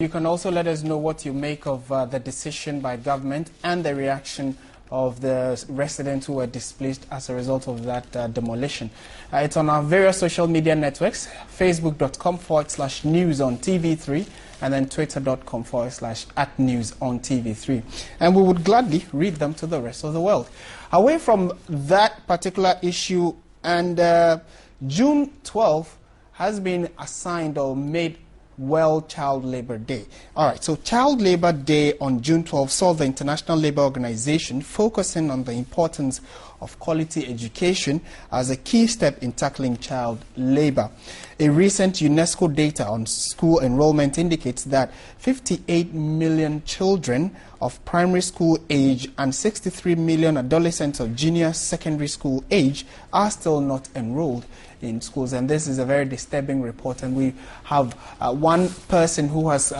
You can also let us know what you make of the decision by government and the reaction of the residents who were displaced as a result of that demolition. It's on our various social media networks, facebook.com/news on TV3 and then twitter.com/@news on TV3. And we would gladly read them to the rest of the world. Away from that particular issue, and June 12th has been assigned or made World Child Labor Day. All right, so Child Labor Day on June 12 saw the International Labour Organization focusing on the importance of quality education as a key step in tackling child labor. A recent UNESCO data on school enrollment indicates that 58 million children of primary school age and 63 million adolescents of junior secondary school age are still not enrolled in schools, and this is a very disturbing report. And we have one person who has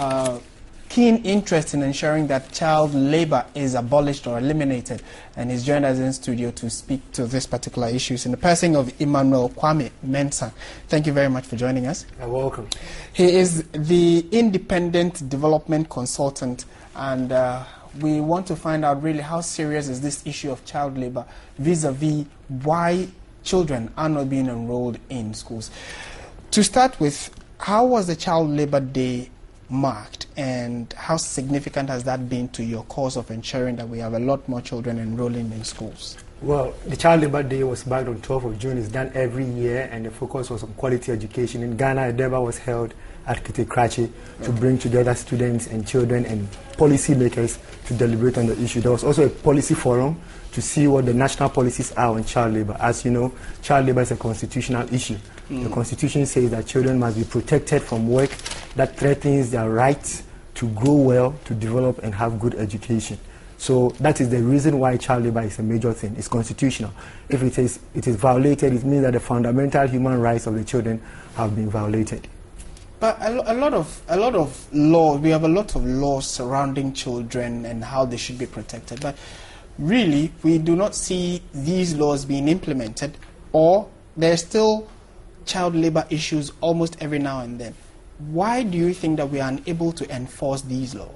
keen interest in ensuring that child labor is abolished or eliminated, and he's joined us in studio to speak to this particular issues in the person of Emmanuel Kwame Mensah. Thank you very much for joining us. You're welcome. He is the independent development consultant, and we want to find out really how serious is this issue of child labor vis-a-vis why children are not being enrolled in schools. To start with, how was the Child Labor Day marked, and how significant has that been to your cause of ensuring that we have a lot more children enrolling in schools? Well, the Child Labor Day was marked on 12th of June. It's done every year, and the focus was on quality education. In Ghana, a Deba was held at Kitekrachi to bring together students and children and policymakers to deliberate on the issue. There was also a policy forum to see what the national policies are on child labor. As you know, child labor is a constitutional issue. The Constitution says that children must be protected from work that threatens their rights to grow well, to develop and have good education. So that is the reason why child labor is a major thing. It's constitutional. If it is violated, it means that the fundamental human rights of the children have been violated. But a lot of laws, we have a lot of laws surrounding children and how they should be protected. But really, we do not see these laws being implemented, or there's still child labor issues almost every now and then. Why do you think that we are unable to enforce these laws?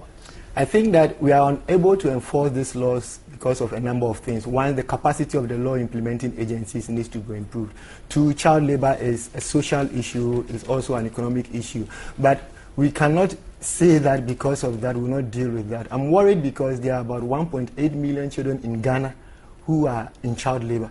I think that we are unable to enforce these laws because of a number of things. One, the capacity of the law implementing agencies needs to be improved. Two, child labor is a social issue, it's also an economic issue. But we cannot say that because of that we will not deal with that. I'm worried because there are about 1.8 million children in Ghana who are in child labor.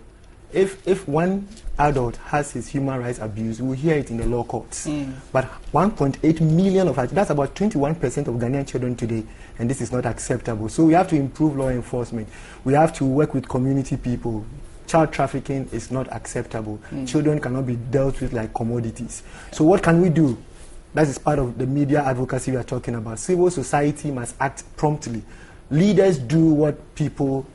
If one adult has his human rights abused, we'll hear it in the law courts. But 1.8 million of us, that's about 21% of Ghanaian children today, and this is not acceptable. So we have to improve law enforcement. We have to work with community people. Child trafficking is not acceptable. Children cannot be dealt with like commodities. So what can we do? That is part of the media advocacy we are talking about. Civil society must act promptly. Leaders do what people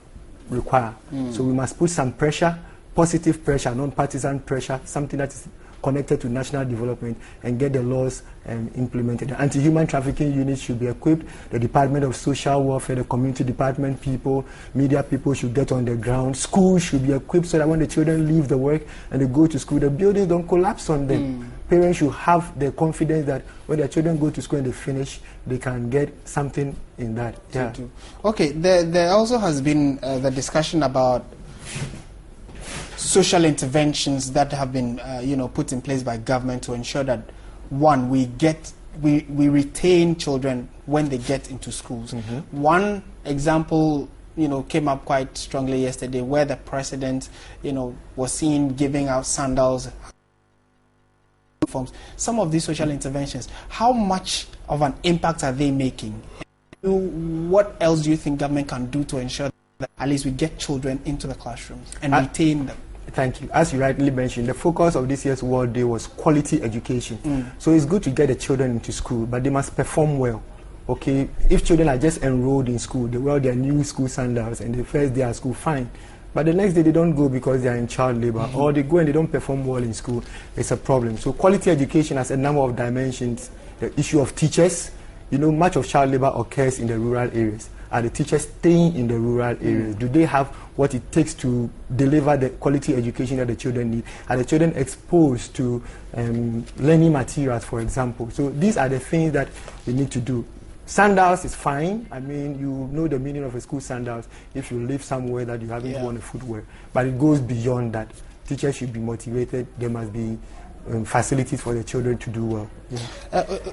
require. So we must put some pressure, positive pressure, non-partisan pressure, something that is connected to national development, and get the laws implemented. The anti-human trafficking units should be equipped. The Department of Social Welfare, the community department people, media people should get on the ground. Schools should be equipped so that when the children leave the work and they go to school, the buildings don't collapse on them. Parents should have the confidence that when their children go to school and they finish, they can get something in that. Yeah. Okay, there also has been the discussion about social interventions that have been put in place by government to ensure that, one, we retain children when they get into schools. One example came up quite strongly yesterday, where the president was seen giving out sandals, uniforms. Some of these social interventions, how much of an impact are they making? What else do you think government can do to ensure that at least we get children into the classrooms and retain them? Thank you. As you rightly mentioned, the focus of this year's World Day was quality education. So it's good to get the children into school, but they must perform well. Okay, if children are just enrolled in school, they wear their new school sandals and the first day at school, fine. But the next day they don't go because they are in child labor, or they go and they don't perform well in school. It's a problem. So quality education has a number of dimensions. The issue of teachers, much of child labor occurs in the rural areas. are the teachers staying in the rural areas? Do they have what it takes to deliver the quality education that the children need? Are the children exposed to learning materials, for example? So these are the things that we need to do. Sandals is fine. I mean, you know the meaning of a school sandals if you live somewhere that you haven't worn a footwear. But it goes beyond that. Teachers should be motivated. There must be facilities for the children to do well.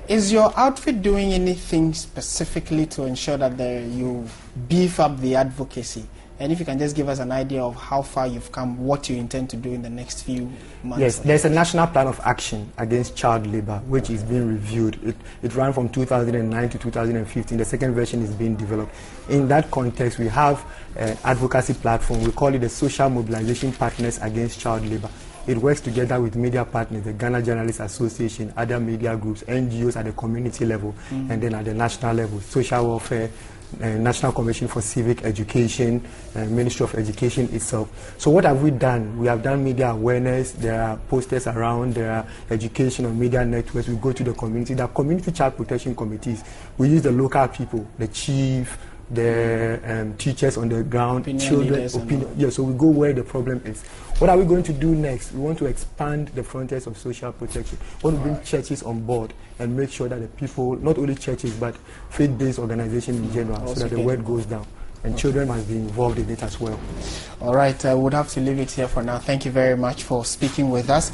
Is your outfit doing anything specifically to ensure that you beef up the advocacy? And if you can just give us an idea of how far you've come, what you intend to do in the next few months. Yes, there's a national plan of action against child labor, which is being reviewed. It ran from 2009 to 2015. The second version is being developed. In that context, we have an advocacy platform. We call it the Social Mobilization Partners Against Child Labor. It works together with media partners, the Ghana Journalists Association, other media groups, NGOs at the community level, and then at the national level, social welfare, National Commission for Civic Education, Ministry of Education itself. So what have we done? We have done media awareness. There are posters around. There are education on media networks. We go to the community. There are community child protection committees. We use the local people, the chief, the teachers on the ground, children, opinion. So we go where the problem is. What are we going to do next? We want to expand the frontiers of social protection. We want to bring churches on board and make sure that the people, not only churches, but faith-based organizations in general, so that the word goes down. And children must be involved in it as well. All right, I would have to leave it here for now. Thank you very much for speaking with us.